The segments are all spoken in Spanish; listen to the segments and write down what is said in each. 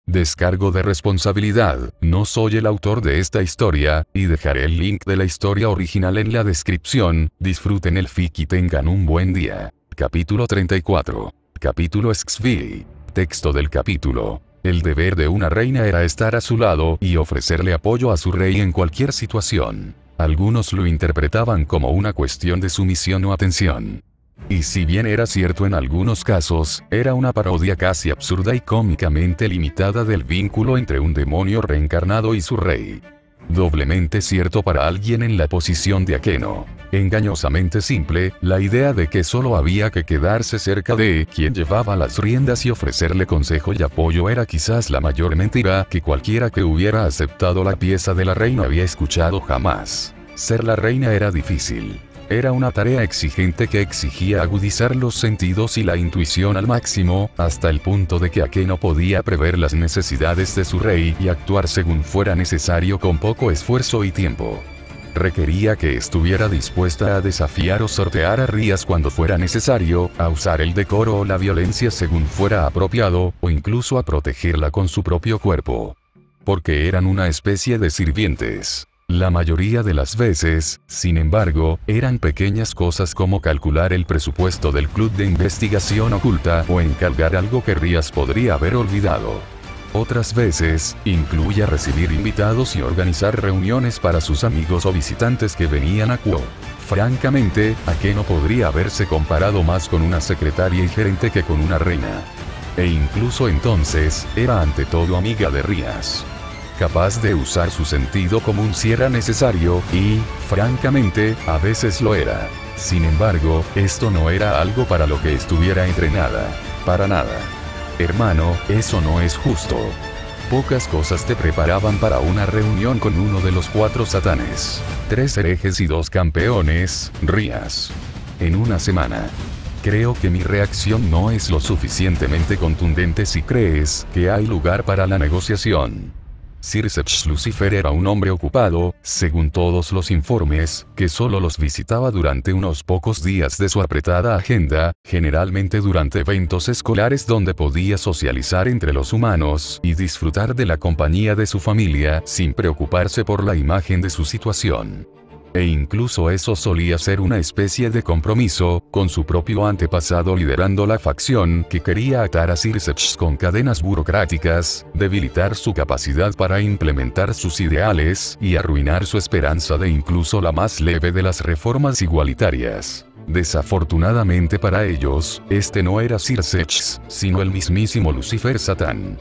Descargo de responsabilidad, no soy el autor de esta historia, y dejaré el link de la historia original en la descripción. Disfruten el fic y tengan un buen día. Capítulo 34. Capítulo XV. Texto del capítulo. El deber de una reina era estar a su lado y ofrecerle apoyo a su rey en cualquier situación. Algunos lo interpretaban como una cuestión de sumisión o atención. Y si bien era cierto en algunos casos, era una parodia casi absurda y cómicamente limitada del vínculo entre un demonio reencarnado y su rey. Doblemente cierto para alguien en la posición de Akeno. Engañosamente simple, la idea de que solo había que quedarse cerca de quien llevaba las riendas y ofrecerle consejo y apoyo era quizás la mayor mentira que cualquiera que hubiera aceptado la pieza de la reina había escuchado jamás. Ser la reina era difícil. Era una tarea exigente que exigía agudizar los sentidos y la intuición al máximo, hasta el punto de que Akeno podía prever las necesidades de su rey y actuar según fuera necesario con poco esfuerzo y tiempo. Requería que estuviera dispuesta a desafiar o sortear a Rías cuando fuera necesario, a usar el decoro o la violencia según fuera apropiado, o incluso a protegerla con su propio cuerpo. Porque eran una especie de sirvientes. La mayoría de las veces, sin embargo, eran pequeñas cosas como calcular el presupuesto del club de investigación oculta o encargar algo que Rías podría haber olvidado. Otras veces, incluía recibir invitados y organizar reuniones para sus amigos o visitantes que venían a Kuo. Francamente, Akeno podría haberse comparado más con una secretaria y gerente que con una reina. E incluso entonces, era ante todo amiga de Rías. Capaz de usar su sentido común si era necesario, y, francamente, a veces lo era. Sin embargo, esto no era algo para lo que estuviera entrenada. Para nada. Hermano, eso no es justo. Pocas cosas te preparaban para una reunión con uno de los 4 satanes. 3 herejes y 2 campeones, Rías. En una semana. Creo que mi reacción no es lo suficientemente contundente si crees que hay lugar para la negociación. Sir Sech Lucifer era un hombre ocupado, según todos los informes, que solo los visitaba durante unos pocos días de su apretada agenda, generalmente durante eventos escolares donde podía socializar entre los humanos y disfrutar de la compañía de su familia sin preocuparse por la imagen de su situación. E incluso eso solía ser una especie de compromiso, con su propio antepasado liderando la facción que quería atar a Sir Sech con cadenas burocráticas, debilitar su capacidad para implementar sus ideales y arruinar su esperanza de incluso la más leve de las reformas igualitarias. Desafortunadamente para ellos, este no era Sir Sech, sino el mismísimo Lucifer Satán.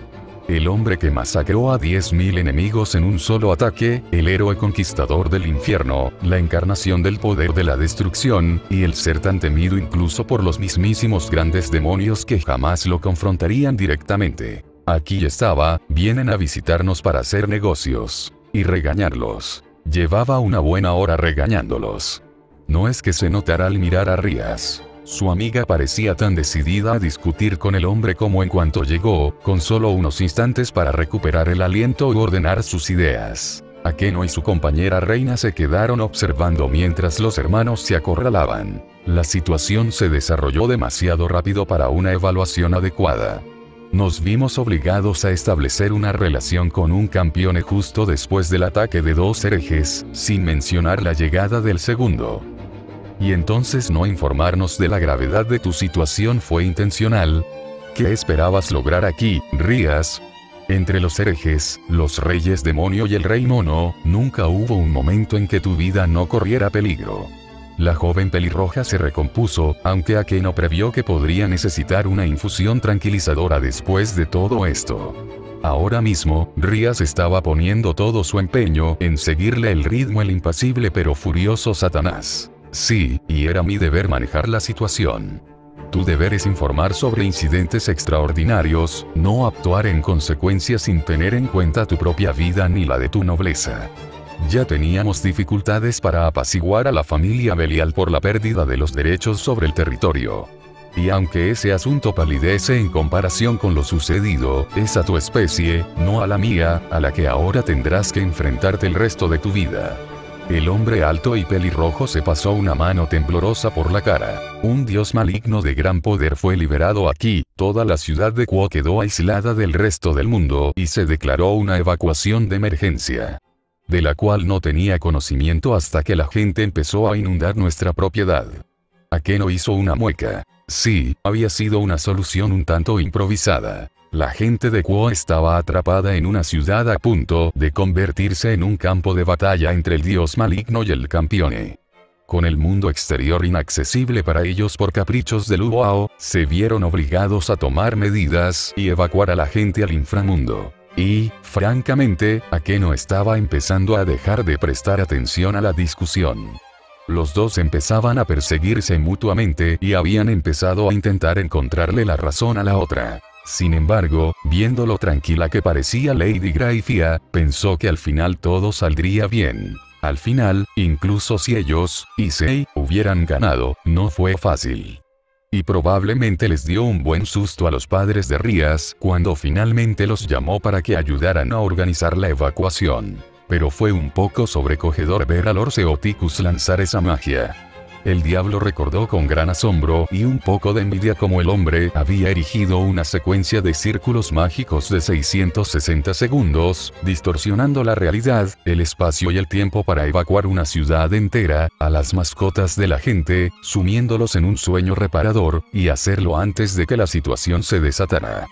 El hombre que masacró a 10.000 enemigos en un solo ataque, el héroe conquistador del infierno, la encarnación del poder de la destrucción, y el ser tan temido incluso por los mismísimos grandes demonios que jamás lo confrontarían directamente. Aquí estaba, vienen a visitarnos para hacer negocios. Y regañarlos. Llevaba una buena hora regañándolos. No es que se notara al mirar a Rías. Su amiga parecía tan decidida a discutir con el hombre como en cuanto llegó, con solo unos instantes para recuperar el aliento y ordenar sus ideas. Akeno y su compañera reina se quedaron observando mientras los hermanos se acorralaban. La situación se desarrolló demasiado rápido para una evaluación adecuada. Nos vimos obligados a establecer una relación con un campeón justo después del ataque de 2 herejes, sin mencionar la llegada del segundo. Y entonces no informarnos de la gravedad de tu situación fue intencional. ¿Qué esperabas lograr aquí, Rías? Entre los herejes, los reyes demonio y el rey mono, nunca hubo un momento en que tu vida no corriera peligro. La joven pelirroja se recompuso, aunque Akeno previó que podría necesitar una infusión tranquilizadora después de todo esto. Ahora mismo, Rías estaba poniendo todo su empeño en seguirle el ritmo el impasible pero furioso Satanás. Sí, y era mi deber manejar la situación. Tu deber es informar sobre incidentes extraordinarios, no actuar en consecuencia sin tener en cuenta tu propia vida ni la de tu nobleza. Ya teníamos dificultades para apaciguar a la familia Belial por la pérdida de los derechos sobre el territorio. Y aunque ese asunto palidece en comparación con lo sucedido, es a tu especie, no a la mía, a la que ahora tendrás que enfrentarte el resto de tu vida. El hombre alto y pelirrojo se pasó una mano temblorosa por la cara. Un dios maligno de gran poder fue liberado aquí, toda la ciudad de Kuo quedó aislada del resto del mundo y se declaró una evacuación de emergencia, de la cual no tenía conocimiento hasta que la gente empezó a inundar nuestra propiedad. Akeno hizo una mueca. Sí, había sido una solución un tanto improvisada. La gente de Kuo estaba atrapada en una ciudad a punto de convertirse en un campo de batalla entre el dios maligno y el campione. Con el mundo exterior inaccesible para ellos por caprichos de Luoao, se vieron obligados a tomar medidas y evacuar a la gente al inframundo. Y, francamente, Akeno estaba empezando a dejar de prestar atención a la discusión. Los dos empezaban a perseguirse mutuamente y habían empezado a intentar encontrarle la razón a la otra. Sin embargo, viendo lo tranquila que parecía Lady Grayfia, pensó que al final todo saldría bien. Al final, incluso si ellos, Issei, hubieran ganado, no fue fácil. Y probablemente les dio un buen susto a los padres de Rías cuando finalmente los llamó para que ayudaran a organizar la evacuación. Pero fue un poco sobrecogedor ver a Lord Seoticus lanzar esa magia. El diablo recordó con gran asombro y un poco de envidia cómo el hombre había erigido una secuencia de círculos mágicos de 660 segundos, distorsionando la realidad, el espacio y el tiempo para evacuar una ciudad entera, a las mascotas de la gente, sumiéndolos en un sueño reparador, y hacerlo antes de que la situación se desatara.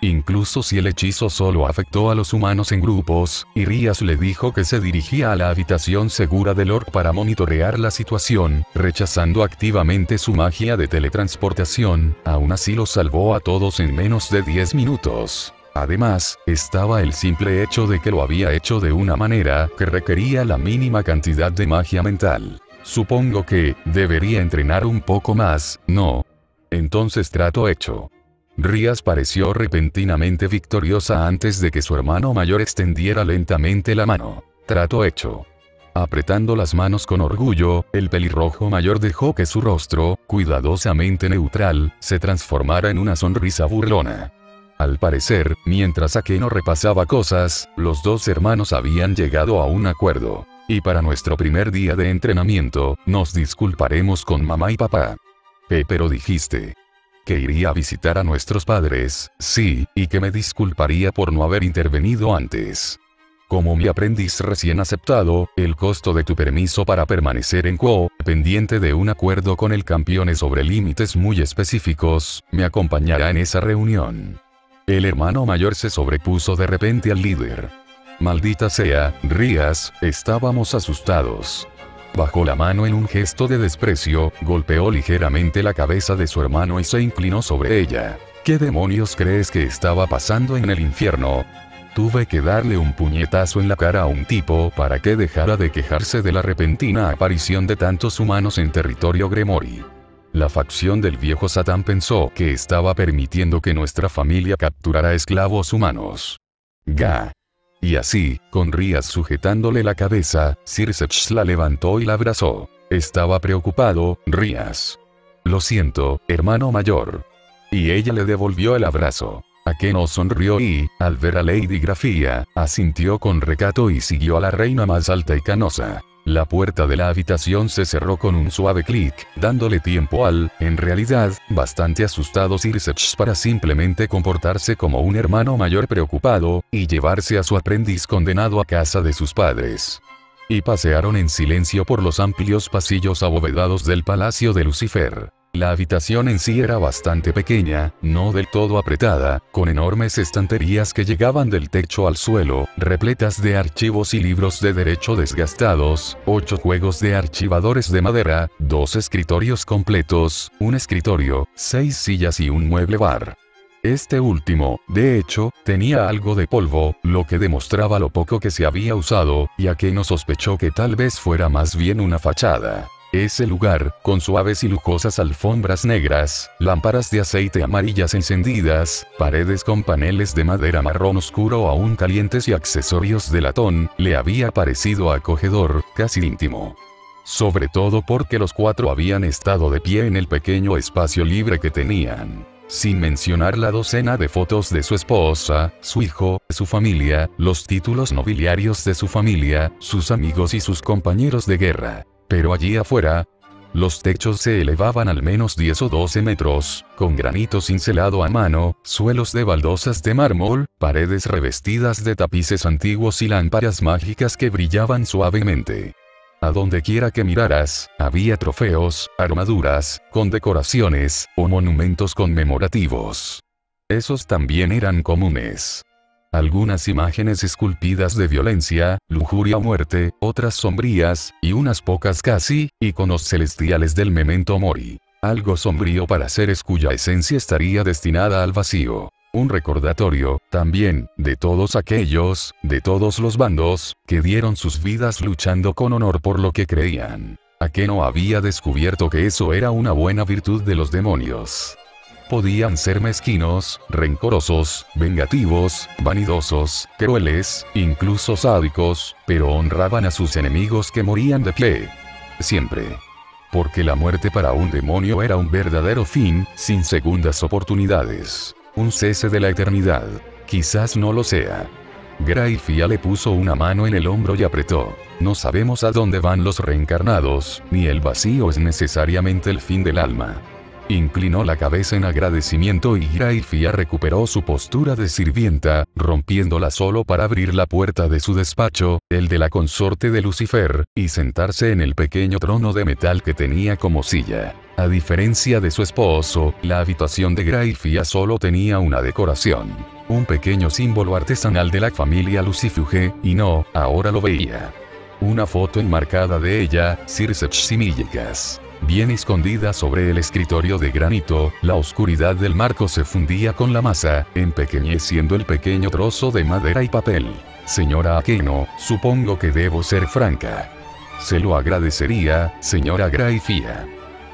Incluso si el hechizo solo afectó a los humanos en grupos, y Rías le dijo que se dirigía a la habitación segura de Lord para monitorear la situación, rechazando activamente su magia de teletransportación, aún así los salvó a todos en menos de 10 minutos. Además, estaba el simple hecho de que lo había hecho de una manera que requería la mínima cantidad de magia mental. Supongo que, debería entrenar un poco más, ¿no? Entonces trato hecho. Rías pareció repentinamente victoriosa antes de que su hermano mayor extendiera lentamente la mano. Trato hecho. Apretando las manos con orgullo, el pelirrojo mayor dejó que su rostro, cuidadosamente neutral, se transformara en una sonrisa burlona. Al parecer, mientras Akeno repasaba cosas, los dos hermanos habían llegado a un acuerdo. Y para nuestro primer día de entrenamiento, nos disculparemos con mamá y papá. Pero dijiste que iría a visitar a nuestros padres, sí, y que me disculparía por no haber intervenido antes. Como mi aprendiz recién aceptado, el costo de tu permiso para permanecer en Kuo, pendiente de un acuerdo con el campeón sobre límites muy específicos, me acompañará en esa reunión. El hermano mayor se sobrepuso de repente al líder. Maldita sea, Rías, estábamos asustados. Bajó la mano en un gesto de desprecio, golpeó ligeramente la cabeza de su hermano y se inclinó sobre ella. ¿Qué demonios crees que estaba pasando en el infierno? Tuve que darle un puñetazo en la cara a un tipo para que dejara de quejarse de la repentina aparición de tantos humanos en territorio Gremori. La facción del viejo Satán pensó que estaba permitiendo que nuestra familia capturara esclavos humanos. Ga. Y así, con Rías sujetándole la cabeza, Sir Sechs la levantó y la abrazó. Estaba preocupado, Rías. Lo siento, hermano mayor. Y ella le devolvió el abrazo. Akeno sonrió y, al ver a Lady Grafia, asintió con recato y siguió a la reina más alta y canosa. La puerta de la habitación se cerró con un suave clic, dándole tiempo al, en realidad, bastante asustado Sir Sechs para simplemente comportarse como un hermano mayor preocupado, y llevarse a su aprendiz condenado a casa de sus padres. Y pasearon en silencio por los amplios pasillos abovedados del Palacio de Lucifer. La habitación en sí era bastante pequeña, no del todo apretada, con enormes estanterías que llegaban del techo al suelo, repletas de archivos y libros de derecho desgastados, 8 juegos de archivadores de madera, 2 escritorios completos, un escritorio, 6 sillas y un mueble bar. Este último, de hecho, tenía algo de polvo, lo que demostraba lo poco que se había usado, y Akeno sospechó que tal vez fuera más bien una fachada. Ese lugar, con suaves y lujosas alfombras negras, lámparas de aceite amarillas encendidas, paredes con paneles de madera marrón oscuro aún calientes y accesorios de latón, le había parecido acogedor, casi íntimo. Sobre todo porque los 4 habían estado de pie en el pequeño espacio libre que tenían. sin mencionar la docena de fotos de su esposa, su hijo, su familia, los títulos nobiliarios de su familia, sus amigos y sus compañeros de guerra. Pero allí afuera, los techos se elevaban al menos 10 o 12 metros, con granito cincelado a mano, suelos de baldosas de mármol, paredes revestidas de tapices antiguos y lámparas mágicas que brillaban suavemente. A donde quiera que miraras, había trofeos, armaduras, condecoraciones, o monumentos conmemorativos. Esos también eran comunes. Algunas imágenes esculpidas de violencia, lujuria o muerte, otras sombrías, y unas pocas casi, iconos celestiales del memento mori. Algo sombrío para seres cuya esencia estaría destinada al vacío. Un recordatorio, también, de todos aquellos, de todos los bandos, que dieron sus vidas luchando con honor por lo que creían. Akeno había descubierto que eso era una buena virtud de los demonios. Podían ser mezquinos, rencorosos, vengativos, vanidosos, crueles, incluso sádicos, pero honraban a sus enemigos que morían de pie. Siempre. Porque la muerte para un demonio era un verdadero fin, sin segundas oportunidades. Un cese de la eternidad. Quizás no lo sea. Grayfia le puso una mano en el hombro y apretó. No sabemos a dónde van los reencarnados, ni el vacío es necesariamente el fin del alma. Inclinó la cabeza en agradecimiento y Grayfia recuperó su postura de sirvienta, rompiéndola solo para abrir la puerta de su despacho, el de la consorte de Lucifer, y sentarse en el pequeño trono de metal que tenía como silla. A diferencia de su esposo, la habitación de Grayfia solo tenía una decoración. Un pequeño símbolo artesanal de la familia Lucifuge, y no, ahora lo veía. Una foto enmarcada de ella, Circe Chimillicas. Bien escondida sobre el escritorio de granito, la oscuridad del marco se fundía con la masa, empequeñeciendo el pequeño trozo de madera y papel. Señora Akeno, supongo que debo ser franca. Se lo agradecería, señora Grayfia.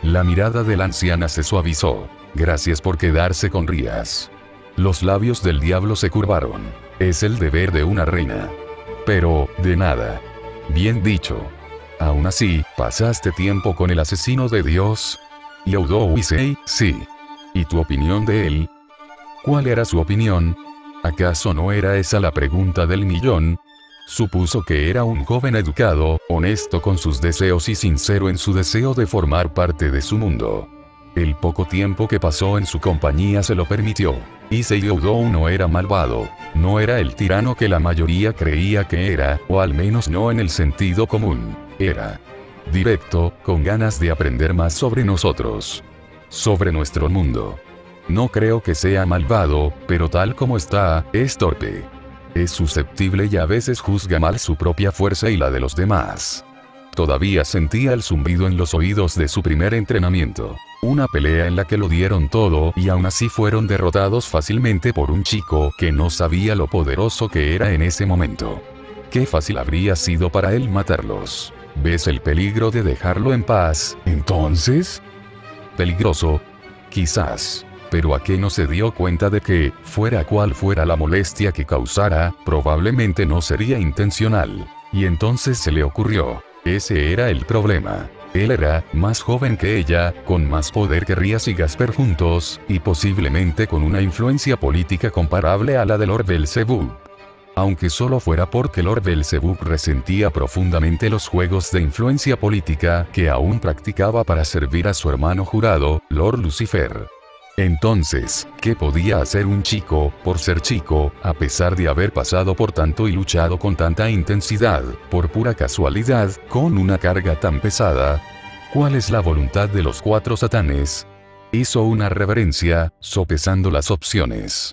La mirada de la anciana se suavizó. Gracias por quedarse con Rías. Los labios del diablo se curvaron. Es el deber de una reina. Pero, de nada. Bien dicho. Aún así, ¿pasaste tiempo con el asesino de Dios? Youdou Wisei, sí. ¿Y tu opinión de él? ¿Cuál era su opinión? ¿Acaso no era esa la pregunta del millón? Supuso que era un joven educado, honesto con sus deseos y sincero en su deseo de formar parte de su mundo. El poco tiempo que pasó en su compañía se lo permitió. Issei Youdou no era malvado. No era el tirano que la mayoría creía que era, o al menos no en el sentido común. Era directo, con ganas de aprender más sobre nosotros. Sobre nuestro mundo. No creo que sea malvado, pero tal como está, es torpe. Es susceptible y a veces juzga mal su propia fuerza y la de los demás. Todavía sentía el zumbido en los oídos de su primer entrenamiento. Una pelea en la que lo dieron todo y aún así fueron derrotados fácilmente por un chico que no sabía lo poderoso que era en ese momento. Qué fácil habría sido para él matarlos. ¿Ves el peligro de dejarlo en paz, entonces? ¿Peligroso? Quizás. Pero Akeno se dio cuenta de que, fuera cual fuera la molestia que causara, probablemente no sería intencional. Y entonces se le ocurrió. Ese era el problema. Él era más joven que ella, con más poder que Rías y Gasper juntos, y posiblemente con una influencia política comparable a la de Lord Belzebub. Aunque solo fuera porque Lord Belzebub resentía profundamente los juegos de influencia política que aún practicaba para servir a su hermano jurado, Lord Lucifer. Entonces, ¿qué podía hacer un chico, por ser chico, a pesar de haber pasado por tanto y luchado con tanta intensidad, por pura casualidad, con una carga tan pesada? ¿Cuál es la voluntad de los 4 satanes? Hizo una reverencia, sopesando las opciones.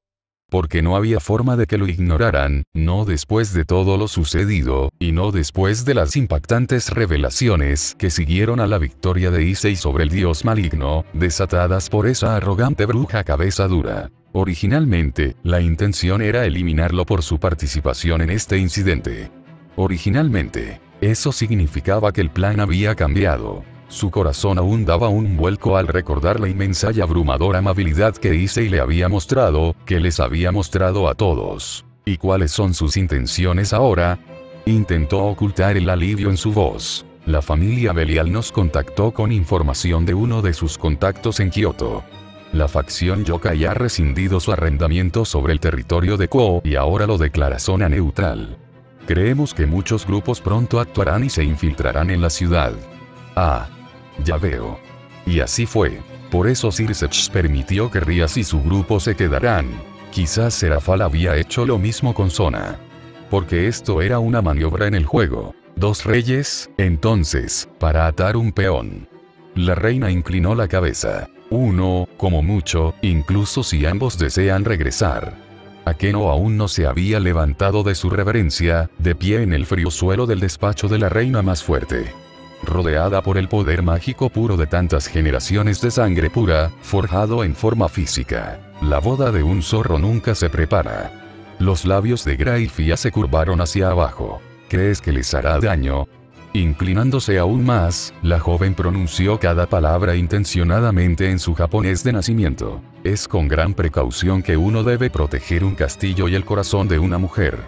Porque no había forma de que lo ignoraran, no después de todo lo sucedido, y no después de las impactantes revelaciones que siguieron a la victoria de Issei sobre el dios maligno, desatadas por esa arrogante bruja cabeza dura. Originalmente, la intención era eliminarlo por su participación en este incidente. Originalmente. Eso significaba que el plan había cambiado. Su corazón aún daba un vuelco al recordar la inmensa y abrumadora amabilidad que Issei le había mostrado, que les había mostrado a todos. ¿Y cuáles son sus intenciones ahora? Intentó ocultar el alivio en su voz. La familia Belial nos contactó con información de uno de sus contactos en Kioto. La facción Yokai ha rescindido su arrendamiento sobre el territorio de Kuo y ahora lo declara zona neutral. Creemos que muchos grupos pronto actuarán y se infiltrarán en la ciudad. Ah. Ya veo. Y así fue. Por eso Sir Sech permitió que Rías y su grupo se quedaran. Quizás Serafal había hecho lo mismo con Sona. Porque esto era una maniobra en el juego. 2 reyes, entonces, para atar un peón. La reina inclinó la cabeza. 1, como mucho, incluso si ambos desean regresar. Akeno aún no se había levantado de su reverencia, de pie en el frío suelo del despacho de la reina más fuerte. Rodeada por el poder mágico puro de tantas generaciones de sangre pura, forjado en forma física. La boda de un zorro nunca se prepara. Los labios de Graifia se curvaron hacia abajo. ¿Crees que les hará daño? Inclinándose aún más, la joven pronunció cada palabra intencionadamente en su japonés de nacimiento. Es con gran precaución que uno debe proteger un castillo y el corazón de una mujer.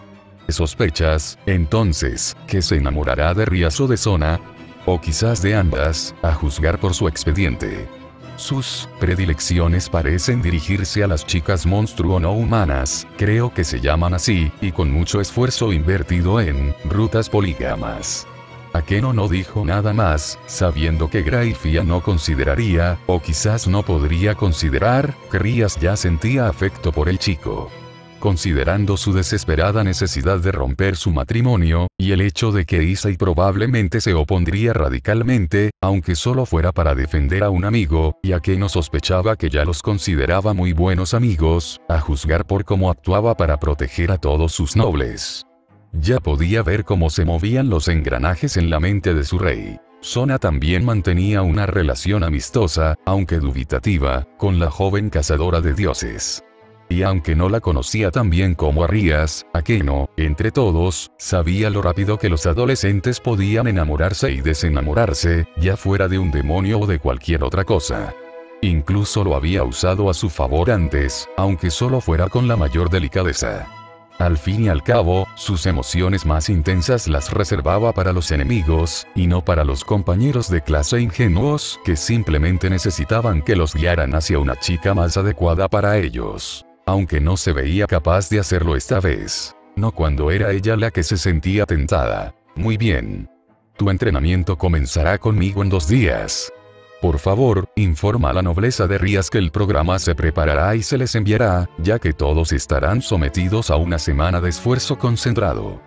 ¿Sospechas, entonces, que se enamorará de Rías o de Sona? O quizás de ambas, a juzgar por su expediente. Sus predilecciones parecen dirigirse a las chicas monstruo no humanas, creo que se llaman así, y con mucho esfuerzo invertido en rutas polígamas. Akeno no dijo nada más, sabiendo que Graifia no consideraría, o quizás no podría considerar, que Rías ya sentía afecto por el chico. Considerando su desesperada necesidad de romper su matrimonio, y el hecho de que Issei probablemente se opondría radicalmente, aunque solo fuera para defender a un amigo, y Akeno sospechaba que ya los consideraba muy buenos amigos, a juzgar por cómo actuaba para proteger a todos sus nobles. Ya podía ver cómo se movían los engranajes en la mente de su rey. Sona también mantenía una relación amistosa, aunque dubitativa, con la joven cazadora de dioses. Y aunque no la conocía tan bien como a Rías, Akeno, entre todos, sabía lo rápido que los adolescentes podían enamorarse y desenamorarse, ya fuera de un demonio o de cualquier otra cosa. Incluso lo había usado a su favor antes, aunque solo fuera con la mayor delicadeza. Al fin y al cabo, sus emociones más intensas las reservaba para los enemigos, y no para los compañeros de clase ingenuos, que simplemente necesitaban que los guiaran hacia una chica más adecuada para ellos. Aunque no se veía capaz de hacerlo esta vez. No cuando era ella la que se sentía tentada. Muy bien. Tu entrenamiento comenzará conmigo en 2 días. Por favor, informa a la nobleza de Rías que el programa se preparará y se les enviará, ya que todos estarán sometidos a una semana de esfuerzo concentrado.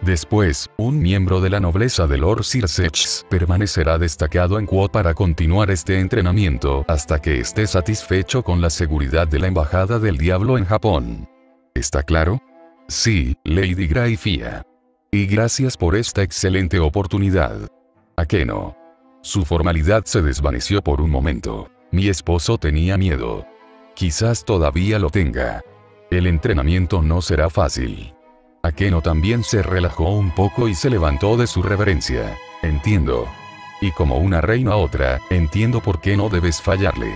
Después, un miembro de la nobleza de Lord Sir Sech permanecerá destacado en Kuo para continuar este entrenamiento hasta que esté satisfecho con la seguridad de la Embajada del Diablo en Japón. ¿Está claro? Sí, Lady Graifia. Y gracias por esta excelente oportunidad. Akeno. Su formalidad se desvaneció por un momento. Mi esposo tenía miedo. Quizás todavía lo tenga. El entrenamiento no será fácil. Akeno también se relajó un poco y se levantó de su reverencia. Entiendo. Y como una reina a otra, entiendo por qué no debes fallarle.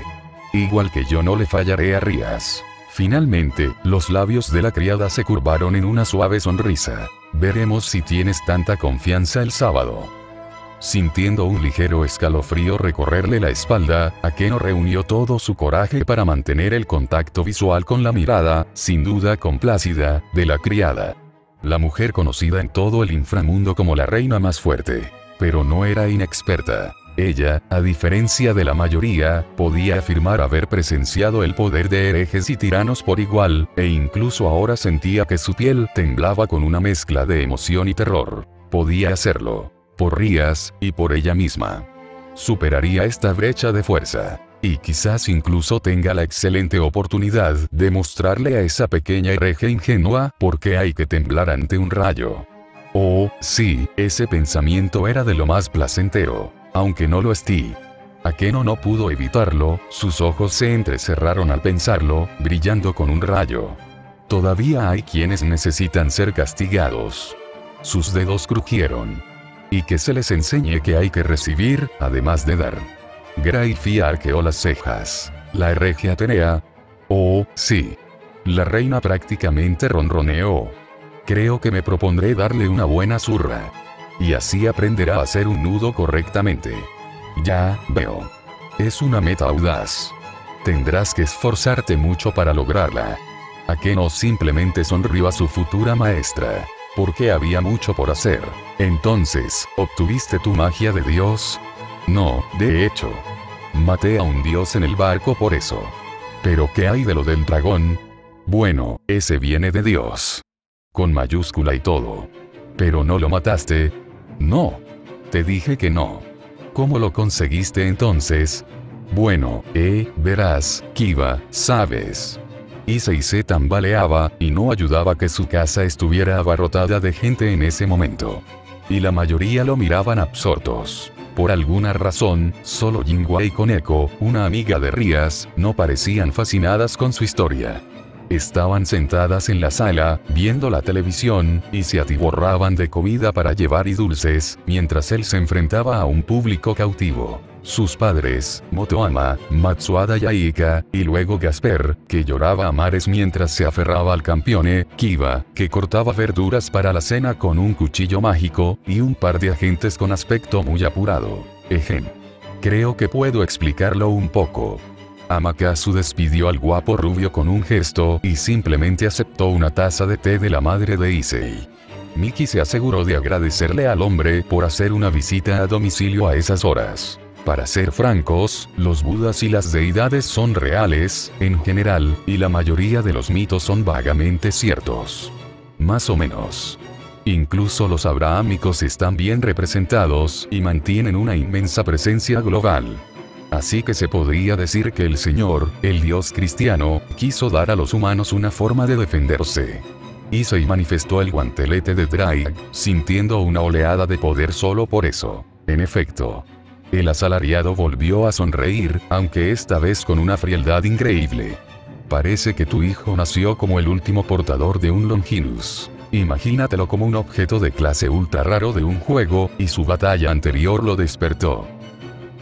Igual que yo no le fallaré a Rías. Finalmente, los labios de la criada se curvaron en una suave sonrisa. Veremos si tienes tanta confianza el sábado. Sintiendo un ligero escalofrío recorrerle la espalda, Akeno reunió todo su coraje para mantener el contacto visual con la mirada, sin duda complácida, de la criada. La mujer conocida en todo el inframundo como la reina más fuerte. Pero no era inexperta. Ella, a diferencia de la mayoría, podía afirmar haber presenciado el poder de herejes y tiranos por igual, e incluso ahora sentía que su piel temblaba con una mezcla de emoción y terror. Podía hacerlo. Por Rías, y por ella misma. Superaría esta brecha de fuerza. Y quizás incluso tenga la excelente oportunidad de mostrarle a esa pequeña hereje ingenua por qué hay que temblar ante un rayo. Oh, sí, ese pensamiento era de lo más placentero. Aunque no lo esté. Akeno no pudo evitarlo, sus ojos se entrecerraron al pensarlo, brillando con un rayo. Todavía hay quienes necesitan ser castigados. Sus dedos crujieron. Y que se les enseñe que hay que recibir, además de dar. Graifia arqueó las cejas. La hereje Atenea. Oh, sí. La reina prácticamente ronroneó. Creo que me propondré darle una buena zurra. Y así aprenderá a hacer un nudo correctamente. Ya, veo. Es una meta audaz. Tendrás que esforzarte mucho para lograrla. Akeno simplemente sonrió a su futura maestra. Porque había mucho por hacer. Entonces, ¿obtuviste tu magia de Dios? No, de hecho. Maté a un dios en el barco por eso. ¿Pero qué hay de lo del dragón? Bueno, ese viene de Dios. Con mayúscula y todo. ¿Pero no lo mataste? No. Te dije que no. ¿Cómo lo conseguiste entonces? Bueno, verás, Kiba, sabes. Issei se tambaleaba, y no ayudaba que su casa estuviera abarrotada de gente en ese momento. Y la mayoría lo miraban absortos. Por alguna razón, solo Jinghua y Koneko, una amiga de Rías, no parecían fascinadas con su historia. Estaban sentadas en la sala, viendo la televisión, y se atiborraban de comida para llevar y dulces, mientras él se enfrentaba a un público cautivo. Sus padres, Motoama, Matsuada y Aika, y luego Gasper, que lloraba a mares mientras se aferraba al campione, Kiba, que cortaba verduras para la cena con un cuchillo mágico, y un par de agentes con aspecto muy apurado. Ejem. Creo que puedo explicarlo un poco. Amakasu despidió al guapo rubio con un gesto y simplemente aceptó una taza de té de la madre de Issei. Miki se aseguró de agradecerle al hombre por hacer una visita a domicilio a esas horas. Para ser francos, los budas y las deidades son reales, en general, y la mayoría de los mitos son vagamente ciertos. Más o menos. Incluso los abrahámicos están bien representados y mantienen una inmensa presencia global. Así que se podría decir que el Señor, el Dios cristiano, quiso dar a los humanos una forma de defenderse. Issei manifestó el guantelete de Drake, sintiendo una oleada de poder solo por eso. En efecto. El asalariado volvió a sonreír, aunque esta vez con una frialdad increíble. Parece que tu hijo nació como el último portador de un Longinus. Imagínatelo como un objeto de clase ultra raro de un juego, y su batalla anterior lo despertó.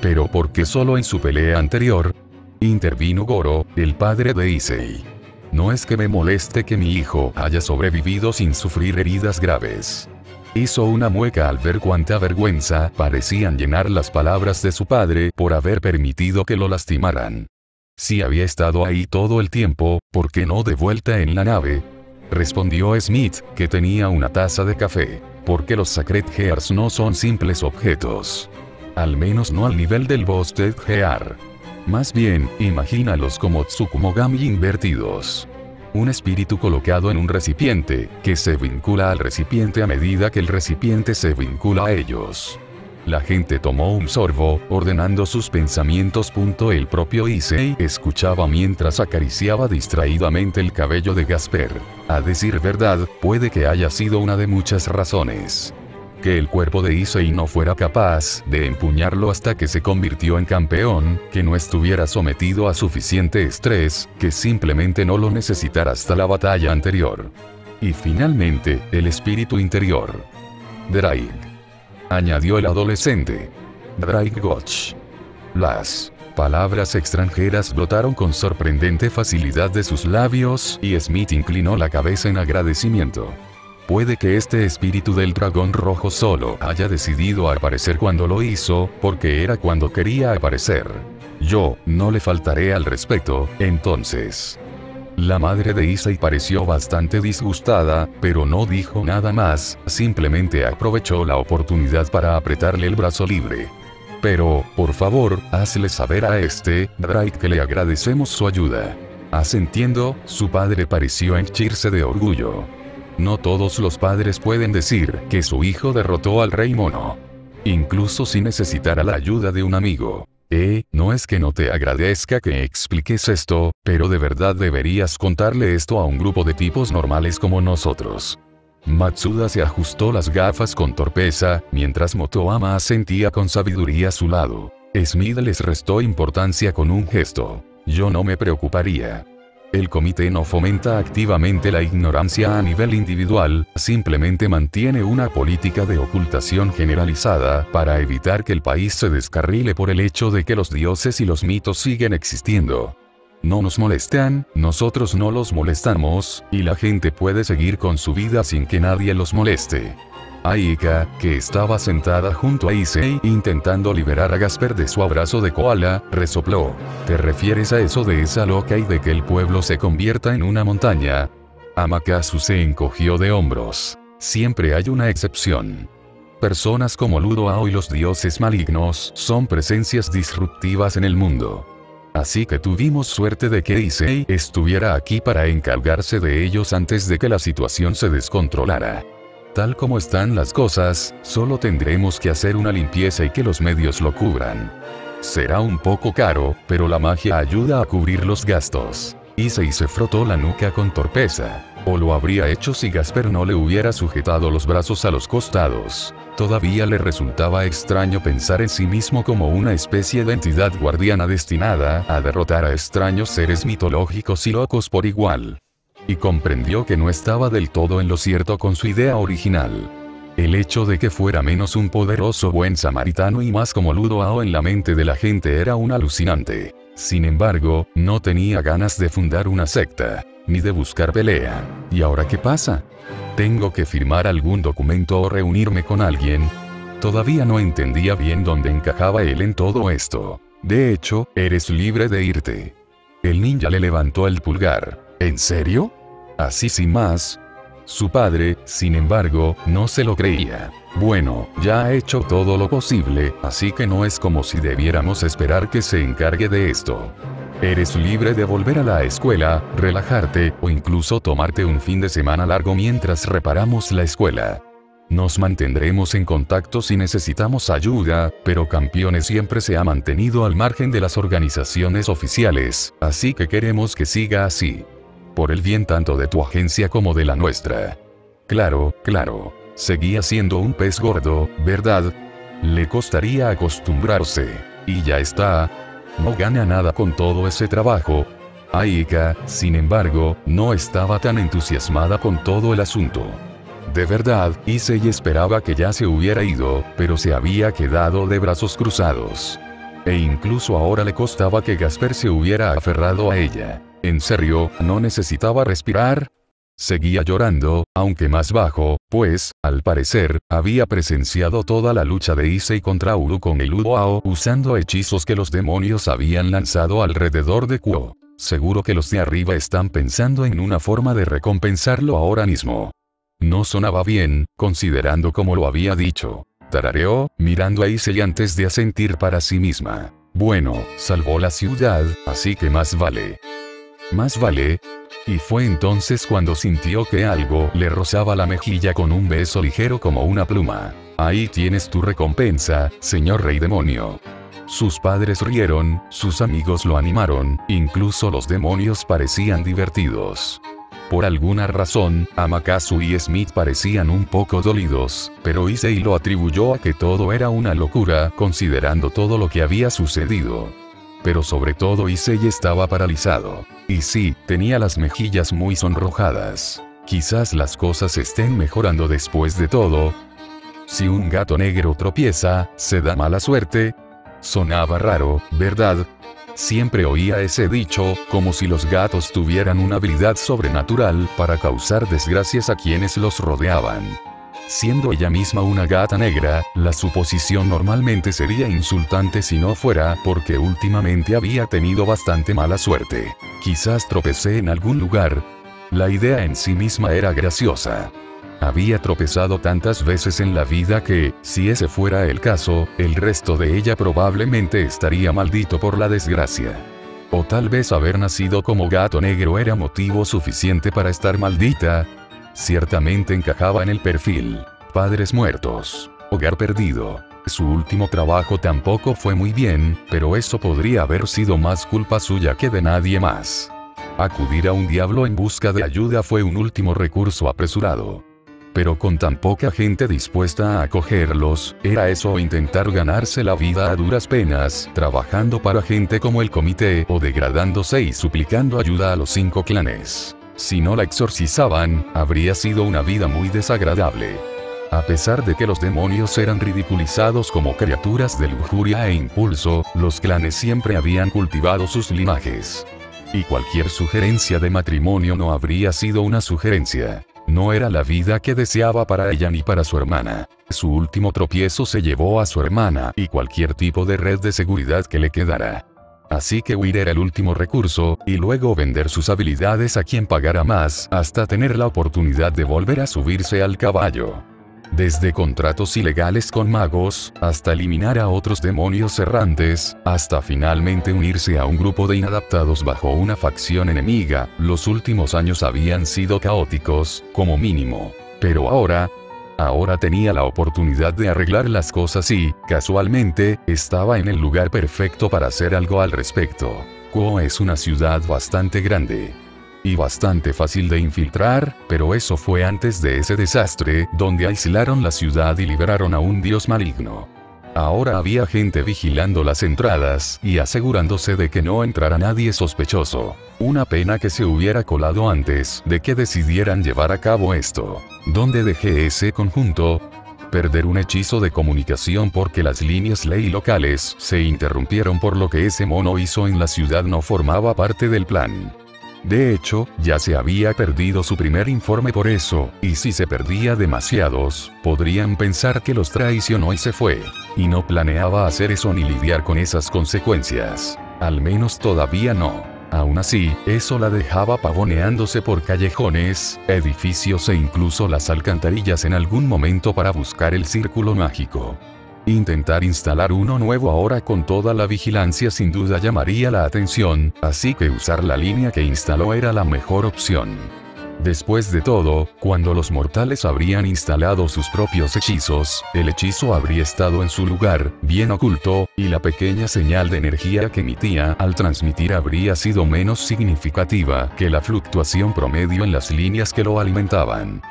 ¿Pero por qué solo en su pelea anterior? Intervino Goro, el padre de Issei. No es que me moleste que mi hijo haya sobrevivido sin sufrir heridas graves. Hizo una mueca al ver cuánta vergüenza parecían llenar las palabras de su padre por haber permitido que lo lastimaran. Si había estado ahí todo el tiempo, ¿por qué no de vuelta en la nave? Respondió Smith, que tenía una taza de café. Porque los Sacred Gears no son simples objetos. Al menos no al nivel del Boosted Gear. Más bien, imagínalos como Tsukumogami invertidos. Un espíritu colocado en un recipiente, que se vincula al recipiente a medida que el recipiente se vincula a ellos. La gente tomó un sorbo, ordenando sus pensamientos. El propio Issei escuchaba mientras acariciaba distraídamente el cabello de Gasper. A decir verdad, puede que haya sido una de muchas razones. Que el cuerpo de Issei no fuera capaz de empuñarlo hasta que se convirtió en campeón, que no estuviera sometido a suficiente estrés, que simplemente no lo necesitara hasta la batalla anterior. Y finalmente, el espíritu interior. Drake. Añadió el adolescente. Drake Gotch. Las palabras extranjeras brotaron con sorprendente facilidad de sus labios, y Smith inclinó la cabeza en agradecimiento. Puede que este espíritu del dragón rojo solo haya decidido aparecer cuando lo hizo, porque era cuando quería aparecer. Yo, no le faltaré al respeto, entonces. La madre de Issei pareció bastante disgustada, pero no dijo nada más, simplemente aprovechó la oportunidad para apretarle el brazo libre. Pero, por favor, hazle saber a Drake que le agradecemos su ayuda. Asintiendo, su padre pareció henchirse de orgullo. No todos los padres pueden decir que su hijo derrotó al rey mono. Incluso si necesitara la ayuda de un amigo. No es que no te agradezca que expliques esto, pero de verdad deberías contarle esto a un grupo de tipos normales como nosotros. Matsuda se ajustó las gafas con torpeza, mientras Motoama asentía con sabiduría a su lado. Smith les restó importancia con un gesto. Yo no me preocuparía. El comité no fomenta activamente la ignorancia a nivel individual, simplemente mantiene una política de ocultación generalizada para evitar que el país se descarrile por el hecho de que los dioses y los mitos siguen existiendo. No nos molestan, nosotros no los molestamos, y la gente puede seguir con su vida sin que nadie los moleste. Aika, que estaba sentada junto a Issei intentando liberar a Gasper de su abrazo de koala, resopló. ¿Te refieres a eso de esa loca y de que el pueblo se convierta en una montaña? Amaterasu se encogió de hombros. Siempre hay una excepción. Personas como Ludo-Ao y los dioses malignos son presencias disruptivas en el mundo. Así que tuvimos suerte de que Issei estuviera aquí para encargarse de ellos antes de que la situación se descontrolara. Tal como están las cosas, solo tendremos que hacer una limpieza y que los medios lo cubran. Será un poco caro, pero la magia ayuda a cubrir los gastos. Issei se frotó la nuca con torpeza. O lo habría hecho si Gasper no le hubiera sujetado los brazos a los costados. Todavía le resultaba extraño pensar en sí mismo como una especie de entidad guardiana destinada a derrotar a extraños seres mitológicos y locos por igual. Y comprendió que no estaba del todo en lo cierto con su idea original. El hecho de que fuera menos un poderoso buen samaritano y más como Ludo-Ao en la mente de la gente era un alucinante. Sin embargo, no tenía ganas de fundar una secta, ni de buscar pelea. ¿Y ahora qué pasa? ¿Tengo que firmar algún documento o reunirme con alguien? Todavía no entendía bien dónde encajaba él en todo esto. De hecho, eres libre de irte. El ninja le levantó el pulgar. ¿En serio? Así sin más. Su padre, sin embargo, no se lo creía. Bueno, ya ha hecho todo lo posible, así que no es como si debiéramos esperar que se encargue de esto. Eres libre de volver a la escuela, relajarte, o incluso tomarte un fin de semana largo mientras reparamos la escuela. Nos mantendremos en contacto si necesitamos ayuda, pero Campeones siempre se ha mantenido al margen de las organizaciones oficiales, así que queremos que siga así. Por el bien tanto de tu agencia como de la nuestra. Claro, claro. Seguía siendo un pez gordo, ¿verdad? Le costaría acostumbrarse. Y ya está. No gana nada con todo ese trabajo. Aika, sin embargo, no estaba tan entusiasmada con todo el asunto. De verdad, Issei esperaba que ya se hubiera ido, pero se había quedado de brazos cruzados. E incluso ahora le costaba que Gasper se hubiera aferrado a ella. ¿En serio, no necesitaba respirar? Seguía llorando, aunque más bajo, pues, al parecer, había presenciado toda la lucha de Issei contra Uru con el Ludo-Ao usando hechizos que los demonios habían lanzado alrededor de Kuo. Seguro que los de arriba están pensando en una forma de recompensarlo ahora mismo. No sonaba bien, considerando como lo había dicho. Tarareó, mirando a Issei antes de asentir para sí misma. Bueno, salvó la ciudad, así que más vale. ¿Más vale? Y fue entonces cuando sintió que algo le rozaba la mejilla con un beso ligero como una pluma. Ahí tienes tu recompensa, señor rey demonio. Sus padres rieron, sus amigos lo animaron, incluso los demonios parecían divertidos. Por alguna razón, Amaterasu y Smith parecían un poco dolidos, pero Issei lo atribuyó a que todo era una locura, considerando todo lo que había sucedido. Pero sobre todo Issei estaba paralizado. Y sí, tenía las mejillas muy sonrojadas. Quizás las cosas estén mejorando después de todo. Si un gato negro tropieza, ¿se da mala suerte? Sonaba raro, ¿verdad? Siempre oía ese dicho, como si los gatos tuvieran una habilidad sobrenatural para causar desgracias a quienes los rodeaban. Siendo ella misma una gata negra, la suposición normalmente sería insultante si no fuera porque últimamente había tenido bastante mala suerte. Quizás tropecé en algún lugar. La idea en sí misma era graciosa. Había tropezado tantas veces en la vida que, si ese fuera el caso, el resto de ella probablemente estaría maldito por la desgracia. O tal vez haber nacido como gato negro era motivo suficiente para estar maldita. Ciertamente encajaba en el perfil. Padres muertos. Hogar perdido. Su último trabajo tampoco fue muy bien, pero eso podría haber sido más culpa suya que de nadie más. Acudir a un diablo en busca de ayuda fue un último recurso apresurado. Pero con tan poca gente dispuesta a acogerlos, ¿era eso o intentar ganarse la vida a duras penas, trabajando para gente como el comité o degradándose y suplicando ayuda a los 5 clanes? Si no la exorcizaban, habría sido una vida muy desagradable. A pesar de que los demonios eran ridiculizados como criaturas de lujuria e impulso, los clanes siempre habían cultivado sus linajes. Y cualquier sugerencia de matrimonio no habría sido una sugerencia. No era la vida que deseaba para ella ni para su hermana. Su último tropiezo se llevó a su hermana y cualquier tipo de red de seguridad que le quedara. Así que huir era el último recurso, y luego vender sus habilidades a quien pagara más, hasta tener la oportunidad de volver a subirse al caballo. Desde contratos ilegales con magos, hasta eliminar a otros demonios errantes, hasta finalmente unirse a un grupo de inadaptados bajo una facción enemiga, los últimos años habían sido caóticos, como mínimo. Pero ahora tenía la oportunidad de arreglar las cosas y, casualmente, estaba en el lugar perfecto para hacer algo al respecto. Kuo es una ciudad bastante grande y bastante fácil de infiltrar, pero eso fue antes de ese desastre, donde aislaron la ciudad y liberaron a un dios maligno. Ahora había gente vigilando las entradas y asegurándose de que no entrara nadie sospechoso. Una pena que se hubiera colado antes de que decidieran llevar a cabo esto. ¿Dónde dejé ese conjunto? Perder un hechizo de comunicación porque las líneas ley locales se interrumpieron, por lo que ese mono hizo en la ciudad no formaba parte del plan. De hecho, ya se había perdido su primer informe por eso, y si se perdía demasiados, podrían pensar que los traicionó y se fue. Y no planeaba hacer eso ni lidiar con esas consecuencias. Al menos todavía no. Aún así, eso la dejaba pavoneándose por callejones, edificios e incluso las alcantarillas en algún momento para buscar el círculo mágico. Intentar instalar uno nuevo ahora con toda la vigilancia sin duda llamaría la atención, así que usar la línea que instaló era la mejor opción. Después de todo, cuando los mortales habrían instalado sus propios hechizos, el hechizo habría estado en su lugar, bien oculto, y la pequeña señal de energía que emitía al transmitir habría sido menos significativa que la fluctuación promedio en las líneas que lo alimentaban.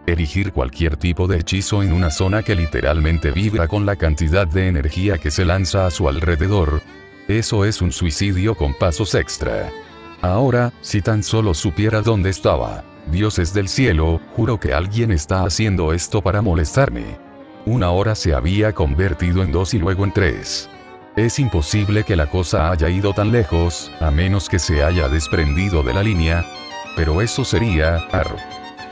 Erigir cualquier tipo de hechizo en una zona que literalmente vibra con la cantidad de energía que se lanza a su alrededor. Eso es un suicidio con pasos extra. Ahora, si tan solo supiera dónde estaba. Dioses del cielo, juro que alguien está haciendo esto para molestarme. Una hora se había convertido en 2 y luego en 3. Es imposible que la cosa haya ido tan lejos, a menos que se haya desprendido de la línea. Pero eso sería,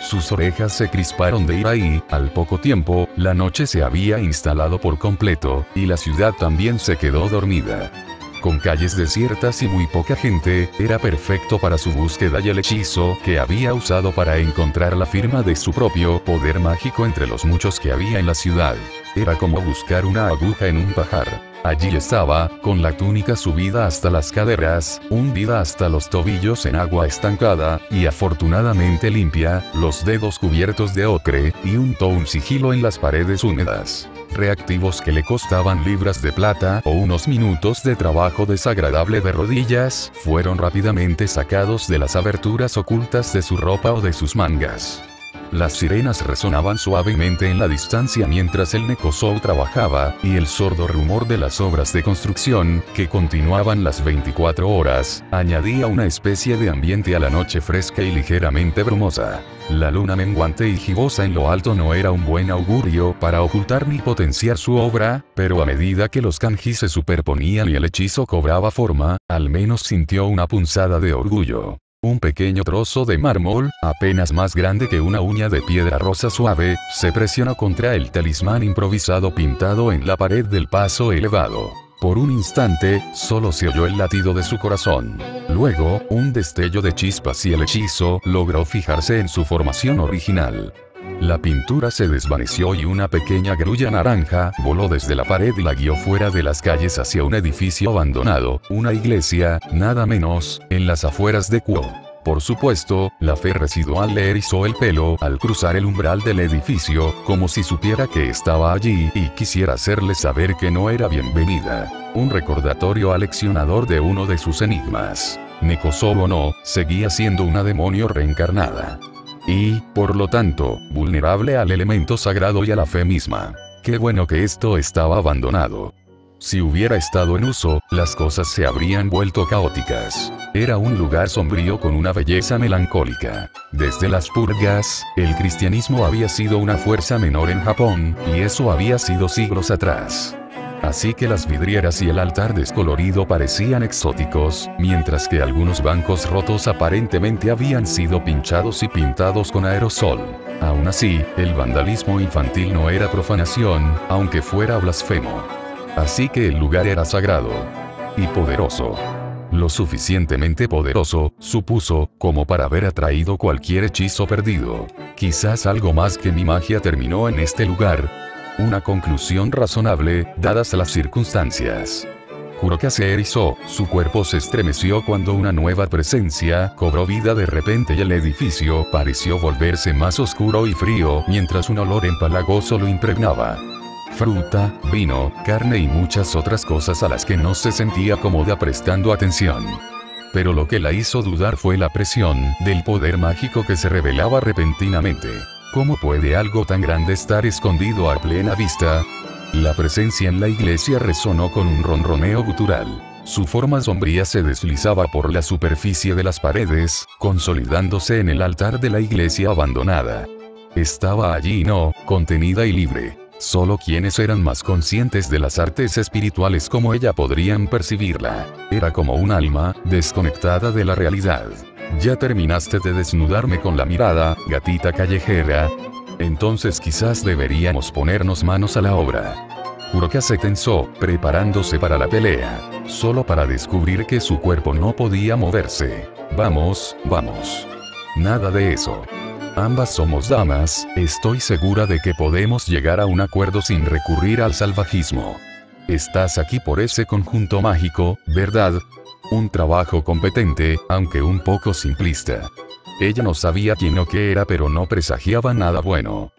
Sus orejas se crisparon de ira y, al poco tiempo, la noche se había instalado por completo, y la ciudad también se quedó dormida. Con calles desiertas y muy poca gente, era perfecto para su búsqueda y el hechizo que había usado para encontrar la firma de su propio poder mágico entre los muchos que había en la ciudad. Era como buscar una aguja en un pajar. Allí estaba, con la túnica subida hasta las caderas, hundida hasta los tobillos en agua estancada, y afortunadamente limpia, los dedos cubiertos de ocre, y un sigilo en las paredes húmedas. Reactivos que le costaban libras de plata o unos minutos de trabajo desagradable de rodillas, fueron rápidamente sacados de las aberturas ocultas de su ropa o de sus mangas. Las sirenas resonaban suavemente en la distancia mientras el Nekosou trabajaba, y el sordo rumor de las obras de construcción, que continuaban las 24 horas, añadía una especie de ambiente a la noche fresca y ligeramente brumosa. La luna menguante y gibosa en lo alto no era un buen augurio para ocultar ni potenciar su obra, pero a medida que los kanji se superponían y el hechizo cobraba forma, al menos sintió una punzada de orgullo. Un pequeño trozo de mármol, apenas más grande que una uña de piedra rosa suave, se presionó contra el talismán improvisado pintado en la pared del paso elevado. Por un instante, solo se oyó el latido de su corazón. Luego, un destello de chispas y el hechizo logró fijarse en su formación original. La pintura se desvaneció y una pequeña grulla naranja voló desde la pared y la guió fuera de las calles hacia un edificio abandonado, una iglesia, nada menos, en las afueras de Kuo. Por supuesto, la fe residual le erizó el pelo al cruzar el umbral del edificio, como si supiera que estaba allí y quisiera hacerle saber que no era bienvenida. Un recordatorio aleccionador de uno de sus enigmas. Nekosou no, seguía siendo una demonio reencarnada. Y, por lo tanto, vulnerable al elemento sagrado y a la fe misma. Qué bueno que esto estaba abandonado. Si hubiera estado en uso, las cosas se habrían vuelto caóticas. Era un lugar sombrío con una belleza melancólica. Desde las purgas, el cristianismo había sido una fuerza menor en Japón, y eso había sido siglos atrás. Así que las vidrieras y el altar descolorido parecían exóticos, mientras que algunos bancos rotos aparentemente habían sido pinchados y pintados con aerosol. Aún así, el vandalismo infantil no era profanación, aunque fuera blasfemo. Así que el lugar era sagrado y poderoso. Lo suficientemente poderoso, supuso, como para haber atraído cualquier hechizo perdido. Quizás algo más que mi magia terminó en este lugar. Una conclusión razonable, dadas las circunstancias. Kuroka se erizó, su cuerpo se estremeció cuando una nueva presencia cobró vida de repente y el edificio pareció volverse más oscuro y frío mientras un olor empalagoso lo impregnaba. Fruta, vino, carne y muchas otras cosas a las que no se sentía cómoda prestando atención. Pero lo que la hizo dudar fue la presión del poder mágico que se revelaba repentinamente. ¿Cómo puede algo tan grande estar escondido a plena vista? La presencia en la iglesia resonó con un ronroneo gutural. Su forma sombría se deslizaba por la superficie de las paredes, consolidándose en el altar de la iglesia abandonada. Estaba allí no, contenida y libre. Solo quienes eran más conscientes de las artes espirituales como ella podrían percibirla. Era como un alma, desconectada de la realidad. ¿Ya terminaste de desnudarme con la mirada, gatita callejera? Entonces quizás deberíamos ponernos manos a la obra. Kuroka se tensó, preparándose para la pelea, solo para descubrir que su cuerpo no podía moverse. Vamos, vamos. Nada de eso. Ambas somos damas, estoy segura de que podemos llegar a un acuerdo sin recurrir al salvajismo. Estás aquí por ese conjunto mágico, ¿verdad? Un trabajo competente, aunque un poco simplista. Ella no sabía quién o qué era pero no presagiaba nada bueno.